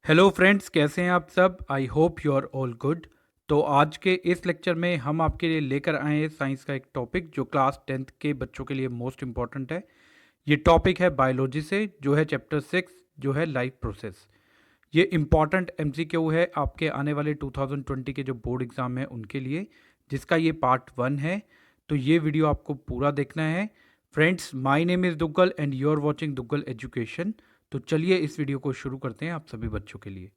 Hello friends, कैसे हैं आप सब। I hope you are all good. तो आज के इस लेक्चर में हम आपके लिए लेकर आए हैं साइंस का एक टॉपिक जो क्लास 10th के बच्चों के लिए मोस्ट इम्पॉर्टेंट है। ये टॉपिक है बायोलॉजी से, जो है चैप्टर 6, जो है लाइफ प्रोसेस। ये इम्पॉर्टेंट एमसीक्यू है आपके आने वाले 2020 के जो बोर्ड एग्ज़ाम है उनके लिए, जिसका ये पार्ट 1 है। तो ये वीडियो आपको पूरा देखना है। Friends, my name is Duggal and you are watching Duggal education. तो चलिए इस वीडियो को शुरू करते हैं आप सभी बच्चों के लिए।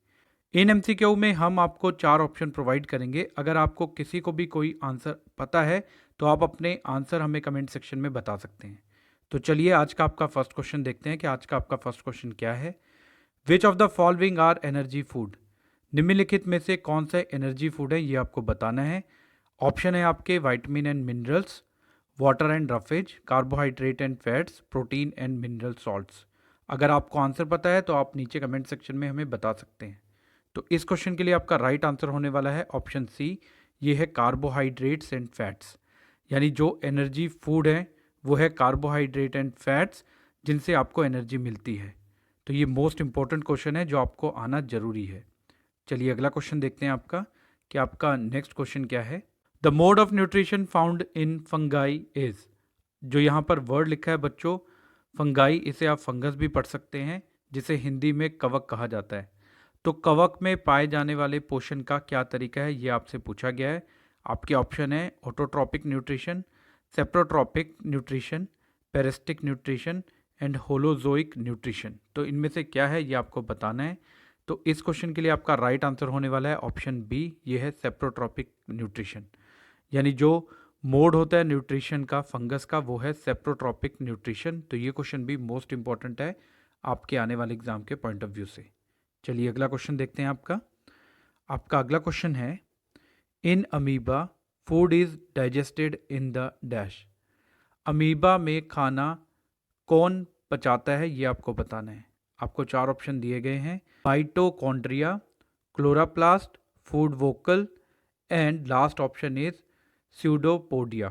इन एमसीक्यू में हम आपको 4 ऑप्शन प्रोवाइड करेंगे। अगर आपको किसी को भी कोई आंसर पता है तो आप अपने आंसर हमें कमेंट सेक्शन में बता सकते हैं। तो चलिए आज का आपका फर्स्ट क्वेश्चन देखते हैं कि आज का आपका फर्स्ट क्वेश्चन क्या है। Which of the following are energy food. निम्नलिखित में से कौन सा एनर्जी फूड है ये आपको बताना है। ऑप्शन है आपके vitamin and minerals, water and roughage, carbohydrate and fats, protein and mineral salts. अगर आपको आंसर पता है तो आप नीचे कमेंट सेक्शन में हमें बता सकते हैं। तो इस क्वेश्चन के लिए आपका राइट आंसर होने वाला है ऑप्शन सी, ये है कार्बोहाइड्रेट्स एंड फैट्स। यानी जो एनर्जी फूड है वो है कार्बोहाइड्रेट एंड फैट्स, जिनसे आपको एनर्जी मिलती है। तो ये मोस्ट इंपॉर्टेंट क्वेश्चन है जो आपको आना जरूरी है। चलिए अगला क्वेश्चन देखते हैं आपका कि आपका नेक्स्ट क्वेश्चन क्या है। The mode of nutrition found in fungi is. जो यहाँ पर वर्ड लिखा है बच्चों, फंगाई, इसे आप फंगस भी पढ़ सकते हैं, जिसे हिंदी में कवक कहा जाता है। तो कवक में पाए जाने वाले पोषण का क्या तरीका है ये आपसे पूछा गया है। आपके ऑप्शन है autotrophic nutrition, saprotrophic nutrition, parasitic nutrition and holozoic nutrition. तो इनमें से क्या है ये आपको बताना है। तो इस क्वेश्चन के लिए आपका राइट आंसर होने वाला है ऑप्शन बी, ये है सेप्रोट्रॉपिक न्यूट्रिशन। यानी जो मोड होता है न्यूट्रिशन का फंगस का वो है सेप्रोट्रॉपिक न्यूट्रिशन। तो ये क्वेश्चन भी मोस्ट इंपॉर्टेंट है आपके आने वाले एग्जाम के पॉइंट ऑफ व्यू से। चलिए अगला क्वेश्चन देखते हैं आपका। आपका अगला क्वेश्चन है, in amoeba food is digested in the dash. Amoeba में खाना कौन पचाता है ये आपको बताना है। आपको 4 ऑप्शन दिए गए हैं, mitochondria, chloroplast, food vacuole and last option is pseudopodia.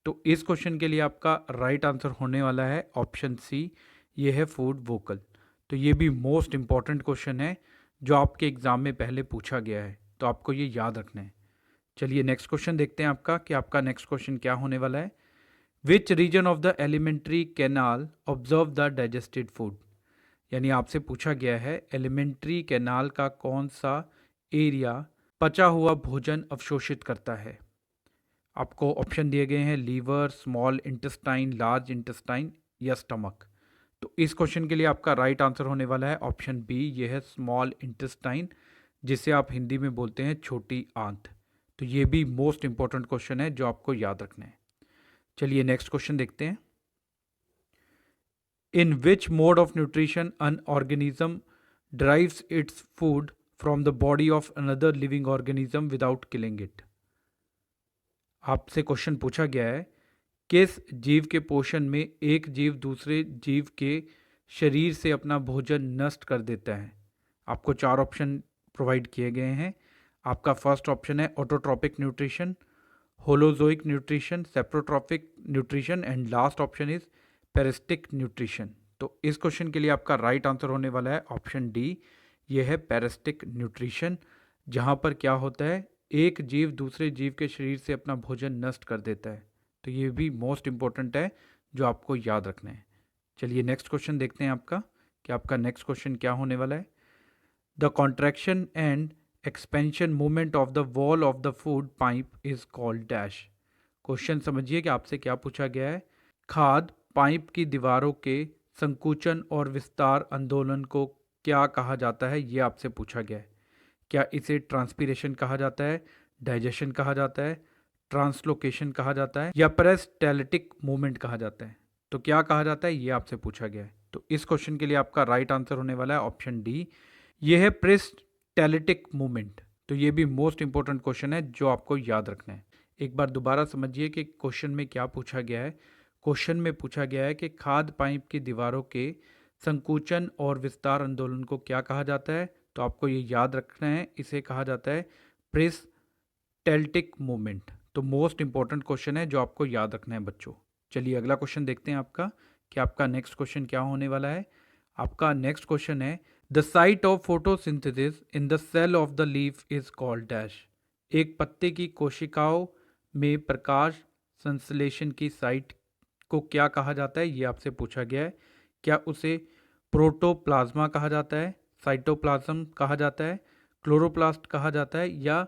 तो इस क्वेश्चन के लिए आपका राइट आंसर होने वाला है ऑप्शन सी, ये है फूड वोकल। तो ये भी मोस्ट इंपॉर्टेंट क्वेश्चन है जो आपके एग्जाम में पहले पूछा गया है, तो आपको ये याद रखना है। चलिए नेक्स्ट क्वेश्चन देखते हैं आपका कि आपका नेक्स्ट क्वेश्चन क्या होने वाला है। Which region of the alimentary canal observe the digested food. यानी आपसे पूछा गया है एलिमेंट्री कैनाल का कौन सा एरिया पचा हुआ भोजन अवशोषित करता है। आपको ऑप्शन दिए गए हैं liver, small intestine, large intestine या स्टमक। तो इस क्वेश्चन के लिए आपका राइट आंसर होने वाला है ऑप्शन बी, ये है स्मॉल इंटेस्टाइन, जिसे आप हिंदी में बोलते हैं छोटी आंत। तो ये भी मोस्ट इंपॉर्टेंट क्वेश्चन है जो आपको याद रखना है। चलिए नेक्स्ट क्वेश्चन देखते हैं। In which mode of nutrition an organism drives its food from the body of another living organism without killing it. आपसे क्वेश्चन पूछा गया है, किस जीव के पोषण में एक जीव दूसरे जीव के शरीर से अपना भोजन नष्ट कर देता है। आपको 4 ऑप्शन प्रोवाइड किए गए हैं। आपका फर्स्ट ऑप्शन है autotrophic nutrition, holozoic nutrition, saprotrophic nutrition and last option is parasitic nutrition. तो इस क्वेश्चन के लिए आपका राइट आंसर होने वाला है ऑप्शन डी, ये है पेरिस्टिक न्यूट्रिशन, जहाँ पर क्या होता है, एक जीव दूसरे जीव के शरीर से अपना भोजन नष्ट कर देता है। तो ये भी मोस्ट इंपॉर्टेंट है जो आपको याद रखना है। चलिए नेक्स्ट क्वेश्चन देखते हैं आपका कि आपका नेक्स्ट क्वेश्चन क्या होने वाला है। The contraction and expansion movement of the wall of the food pipe is called dash. Question समझिए कि आपसे क्या पूछा गया है। खाद्य पाइप की दीवारों के संकुचन और विस्तार आंदोलन को क्या कहा जाता है ये आपसे पूछा गया है। क्या इसे ट्रांसपीरेशन कहा जाता है, डाइजेशन कहा जाता है, ट्रांसलोकेशन कहा जाता है या पेरिस्टाल्टिक मूवमेंट कहा जाता है। तो क्या कहा जाता है ये आपसे पूछा गया है। तो इस क्वेश्चन के लिए आपका राइट आंसर होने वाला है ऑप्शन डी, ये है पेरिस्टाल्टिक मूवमेंट। तो ये भी मोस्ट इंपॉर्टेंट क्वेश्चन है जो आपको याद रखना है। एक बार दोबारा समझिए कि क्वेश्चन में क्या पूछा गया है। क्वेश्चन में पूछा गया है कि खाद्य पाइप की दीवारों के संकुचन और विस्तार आंदोलन को क्या कहा जाता है। तो आपको ये याद रखना है, इसे कहा जाता है पेरिस्टाल्टिक मूवमेंट। तो मोस्ट इंपॉर्टेंट क्वेश्चन है जो आपको याद रखना है बच्चों। चलिए अगला क्वेश्चन देखते हैं आपका कि आपका नेक्स्ट क्वेश्चन क्या होने वाला है। आपका नेक्स्ट क्वेश्चन है, the site of photosynthesis in the cell of the leaf is called dash. एक पत्ते की कोशिकाओं में प्रकाश संश्लेषण की साइट को क्या कहा जाता है, ये आपसे पूछा गया है। क्या उसे प्रोटोप्लाज्मा कहा जाता है, साइटोप्लाज्म कहा जाता है, क्लोरोप्लास्ट कहा जाता है, या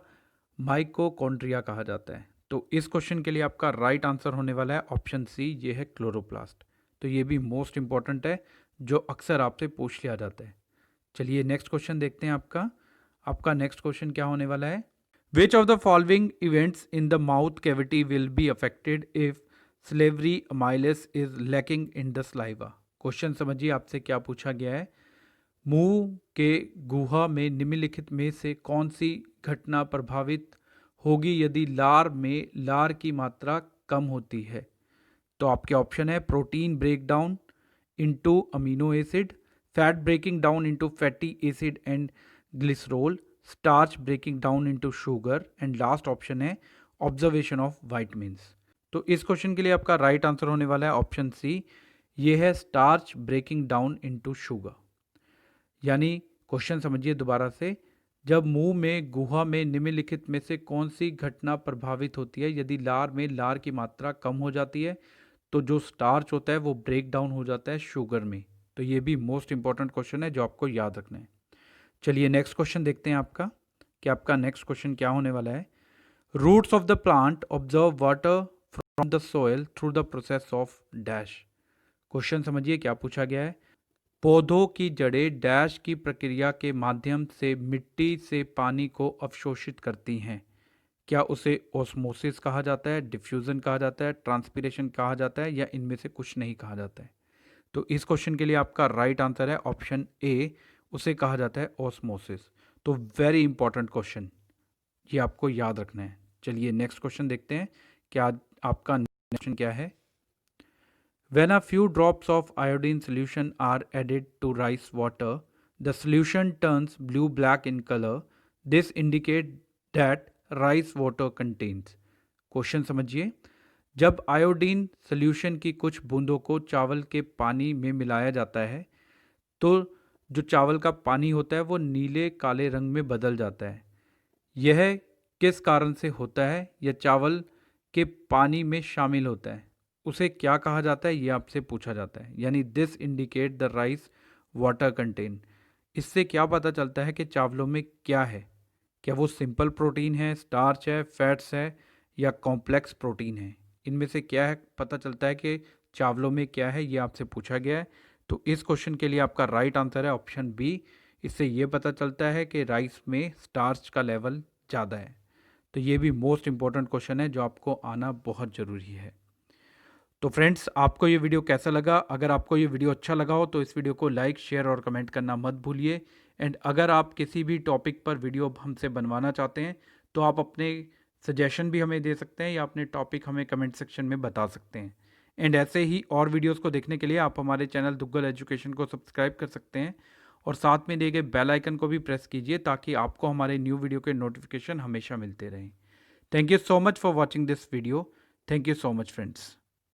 माइकोकॉन्ड्रिया कहा जाता है? तो इस क्वेश्चन के लिए आपका राइट आंसर होने वाला है ऑप्शन सी, ये है क्लोरोप्लास्ट। तो ये भी मोस्ट इंपॉर्टेंट है, जो अक्सर आपसे पूछ लिया जाता है। चलिए नेक्स्ट क्वेश्चन देखते हैं आपका नेक्स्ट क्वेश्चन क्या होने वाला है। Which of the following events in the mouth cavity will be affected if slavery amylase is lacking in the saliva? Question समझिए, आपसे क्या पूछा गया है। मुंह के गुहा में निम्नलिखित में से कौन सी घटना प्रभावित होगी यदि लार में लार की मात्रा कम होती है? तो आपके ऑप्शन है protein break down into amino acid, fat breaking down into fatty acid and glycerol, starch breaking down into sugar, and last option है ऑब्जर्वेशन ऑफ वाइटमिन्स। तो इस क्वेश्चन के लिए आपका राइट आंसर होने वाला है ऑप्शन सी, ये है starch breaking down into sugar. यानी क्वेश्चन समझिए दोबारा से, जब मुंह में गुहा में निम्नलिखित में से कौन सी घटना प्रभावित होती है यदि लार में लार की मात्रा कम हो जाती है? तो जो स्टार्च होता है वो ब्रेक डाउन हो जाता है शुगर में। तो ये भी मोस्ट इंपॉर्टेंट क्वेश्चन है जो आपको याद रखना है। चलिए नेक्स्ट क्वेश्चन देखते हैं कि आपका नेक्स्ट क्वेश्चन क्या होने वाला है। Roots of the plant observe water from the soil through the process of dash. Question समझिए क्या पूछा गया है। पौधों की जड़ें डैश की प्रक्रिया के माध्यम से मिट्टी से पानी को अवशोषित करती हैं। क्या उसे ओस्मोसिस कहा जाता है, डिफ्यूजन कहा जाता है, ट्रांसपीरेशन कहा जाता है, या इनमें से कुछ नहीं कहा जाता है? तो इस क्वेश्चन के लिए आपका राइट आंसर है ऑप्शन ए, उसे कहा जाता है ओस्मोसिस। तो वेरी इंपॉर्टेंट क्वेश्चन, ये आपको याद रखना है। चलिए नेक्स्ट क्वेश्चन देखते हैं कि आज आपका क्वेश्चन क्या है। When a few drops of iodine solution are added to rice water, the solution turns blue-black in color. This indicates that rice water contains. Question समझिए, जब आयोडीन सॉल्यूशन की कुछ बूंदों को चावल के पानी में मिलाया जाता है तो जो चावल का पानी होता है वो नीले काले रंग में बदल जाता है। यह किस कारण से होता है? यह चावल के पानी में शामिल होता है, उसे क्या कहा जाता है, ये आपसे पूछा जाता है। यानी this indicate the rice water contain. इससे क्या पता चलता है कि चावलों में क्या है? क्या वो सिंपल प्रोटीन है, स्टार्च है, फैट्स है, या कॉम्प्लेक्स प्रोटीन है? इनमें से क्या है पता चलता है कि चावलों में क्या है, ये आपसे पूछा गया है। तो इस क्वेश्चन के लिए आपका राइट आंसर है ऑप्शन बी। इससे ये पता चलता है कि राइस में स्टार्च का लेवल ज़्यादा है। तो ये भी मोस्ट इंपॉर्टेंट क्वेश्चन है जो आपको आना बहुत ज़रूरी है। तो फ्रेंड्स, आपको ये वीडियो कैसा लगा? अगर आपको ये वीडियो अच्छा लगा हो तो इस वीडियो को लाइक, शेयर और कमेंट करना मत भूलिए। एंड अगर आप किसी भी टॉपिक पर वीडियो हमसे बनवाना चाहते हैं तो आप अपने सजेशन भी हमें दे सकते हैं या अपने टॉपिक हमें कमेंट सेक्शन में बता सकते हैं। एंड ऐसे ही और वीडियोस को देखने के लिए आप हमारे चैनल दुग्गल एजुकेशन को सब्सक्राइब कर सकते हैं और साथ में दिए गए बेल आइकन को भी प्रेस कीजिए ताकि आपको हमारे न्यू वीडियो के नोटिफिकेशन हमेशा मिलते रहें। Thank you so much for watching this video. Thank you so much friends.